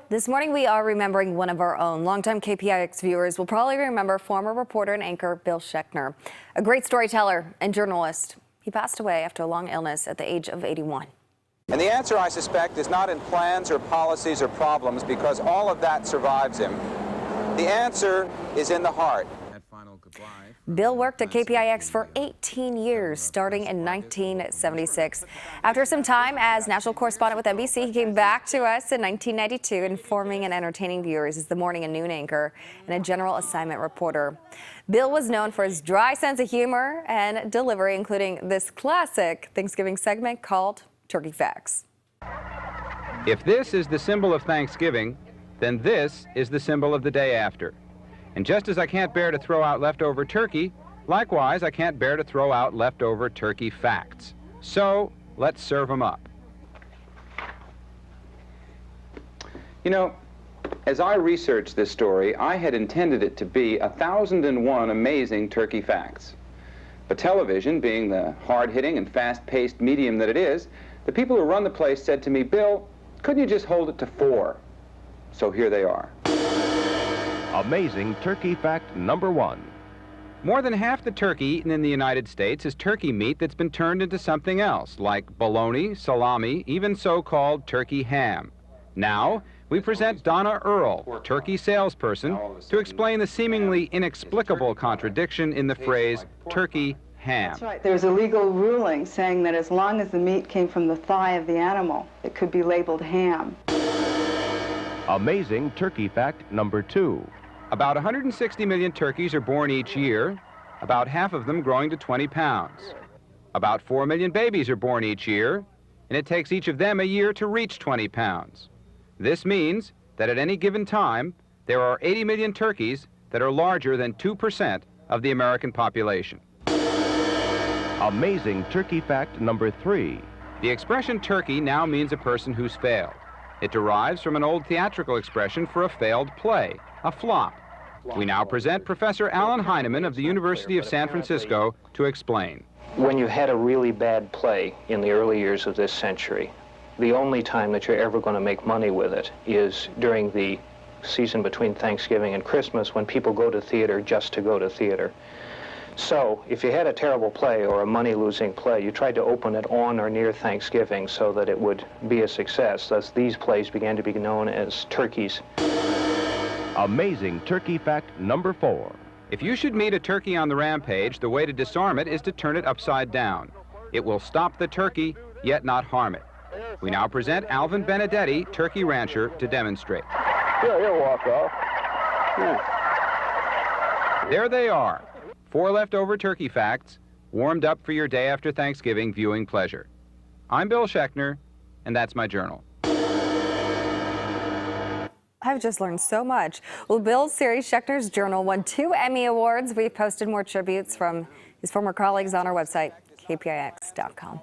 This morning we are remembering one of our own. Longtime KPIX viewers will probably remember former reporter and anchor Bill Schechner, a great storyteller and journalist. He passed away after a long illness at the age of 81. And the answer, I suspect, is not in plans or policies or problems, because all of that survives him. The answer is in the heart. Bill worked at KPIX for 18 years, starting in 1976. After some time as national correspondent with NBC, he came back to us in 1992, informing and entertaining viewers as the morning and noon anchor and a general assignment reporter. Bill was known for his dry sense of humor and delivery, including this classic Thanksgiving segment called Turkey Facts. If this is the symbol of Thanksgiving, then this is the symbol of the day after. And just as I can't bear to throw out leftover turkey, likewise I can't bear to throw out leftover turkey facts. So let's serve them up. You know, as I researched this story, I had intended it to be 1,001 amazing turkey facts. But television, being the hard-hitting and fast-paced medium that it is, the people who run the place said to me, "Bill, couldn't you just hold it to 4? So here they are. Amazing turkey fact number 1. More than half the turkey eaten in the United States is turkey meat that's been turned into something else, like bologna, salami, even so-called turkey ham. Now, we present Donna Earle, turkey salesperson, to explain the seemingly inexplicable contradiction in the phrase turkey ham. That's right. There's a legal ruling saying that as long as the meat came from the thigh of the animal, it could be labeled ham. Amazing turkey fact number 2. About 160 million turkeys are born each year, about half of them growing to 20 pounds. About 4 million babies are born each year, and it takes each of them a year to reach 20 pounds. This means that at any given time, there are 80 million turkeys that are larger than 2% of the American population. Amazing turkey fact number 3. The expression turkey now means a person who's failed. It derives from an old theatrical expression for a failed play, a flop. We now present Professor Alan Heineman of the University of San Francisco to explain. When you had a really bad play in the early years of this century, the only time that you're ever going to make money with it is during the season between Thanksgiving and Christmas, when people go to theater just to go to theater. So if you had a terrible play or a money-losing play, you tried to open it on or near Thanksgiving so that it would be a success. Thus, these plays began to be known as turkeys. Amazing turkey fact number 4. If you should meet a turkey on the rampage, the way to disarm it is to turn it upside down. It will stop the turkey, yet not harm it. We now present Alvin Benedetti, turkey rancher, to demonstrate. Sure, he'll walk off. Yeah. There they are. 4 leftover turkey facts, warmed up for your day after Thanksgiving viewing pleasure. I'm Bill Schechner, and that's my journal. I've just learned so much. Well, Bill's series, Schechner's Journal, won 2 Emmy Awards. We've posted more tributes from his former colleagues on our website, kpix.com.